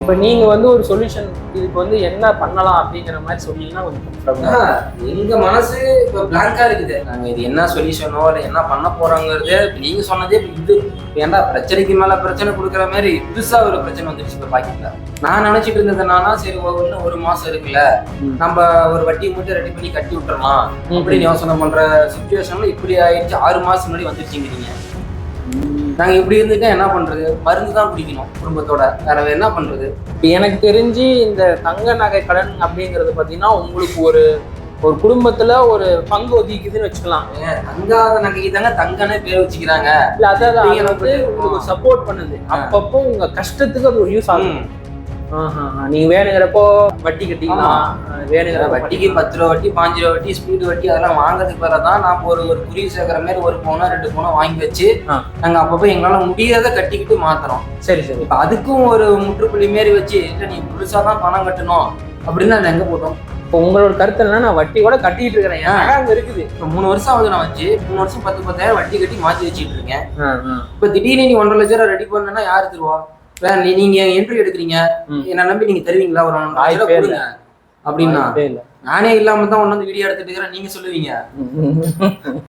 இப்போ நீங்க வந்து ஒரு சொல்யூஷன் இதுக்கு வந்து என்ன பண்ணலாம் அப்படிங்கிற மாதிரி சொன்னீங்கன்னா கொஞ்சம் எங்க மனசு இப்போ பிளாங்கா இருக்குது. நாங்க இது என்ன சொல்யூஷனோ இல்லை என்ன பண்ண போறோங்கிறது நீங்க சொன்னதே இது ஏன்டா பிரச்சனைக்கு மேல பிரச்சனை கொடுக்குற மாதிரி புதுசா ஒரு பிரச்சனை வந்துருச்சு இப்போ பாக்கெட்ல. நான் நினைச்சிட்டு இருந்தது என்னன்னா, சரி இன்னும் ஒரு மாசம் இருக்குல்ல, நம்ம ஒரு வட்டியை மட்டும் ரெடி பண்ணி கட்டி விட்டுறலாம் அப்படின்னு யோசனை பண்ற சுச்சுவேஷன்ல இப்படி ஆயிடுச்சு. 6 மாசம் முன்னாடி வந்துருச்சுங்கிறீங்க. நாங்க இப்படி இருந்துட்டா என்ன பண்றது? மருந்து தான் குடிக்கணும் குடும்பத்தோட, வேற என்ன பண்றது? எனக்கு தெரிஞ்சு இந்த தங்க நகை கடன் அப்படிங்கிறது பாத்தீங்கன்னா உங்களுக்கு ஒரு ஒரு குடும்பத்துல ஒரு பங்கு ஒதுக்குதுன்னு வச்சுக்கலாம். தங்காத நகைக்கு தாங்க தங்கனே பேர் வச்சுக்கிறாங்க. இல்ல அதாவது வந்து உங்களுக்கு சப்போர்ட் பண்ணுது. அப்பப்போ உங்க கஷ்டத்துக்கு அது ஒரு யூஸ் ஆகும். நீங்க வேணுங்கிறப்போ வட்டி கட்டிக்கலாம். வேணுங்கிற வட்டிக்கு 10 ரூபா வட்டி, 5 ரூபா வட்டி, ஸ்பீடு வட்டி அதெல்லாம் வாங்குறதுக்கு பிறகு தான் நாம ஒரு குருவி சேர்க்கிற மாதிரி 1 பவுனோ 2 பவுனோ வாங்கி வச்சு நாங்க அப்பப்போ எங்களால முடியாத கட்டிக்கிட்டு மாத்துறோம். சரி சரி. இப்ப அதுக்கும் ஒரு முற்றுப்புள்ளி மாரி வச்சு இல்ல நீ புதுசா தான் பணம் கட்டணும் அப்படின்னு நான் எங்க போட்டோம். இப்போ உங்களோட கருத்து என்னன்னா, நான் வட்டி கூட கட்டிட்டு இருக்கிறேன், அங்க இருக்குது. இப்போ 3 வருஷம் ஆகுது நான் வச்சு 3 வருஷம் 10,000 வட்டி கட்டி மாத்தி வச்சுட்டு இருக்கேன். இப்ப திடீர்னு நீ 1.5 லட்சம் ரூபா ரெடி பண்ணா யாரு தருவா? நீங்க என்ட்ரி எடுக்கிறீங்க, என்ன நம்பி நீங்க தருவீங்களா? ஒரு 1,00,000 கொடுங்க அப்படின்னா நானே இல்லாம தான் ஒன்னு வந்து வீடியோ எடுத்துட்டு இருக்கிறேன் நீங்க சொல்லுவீங்க.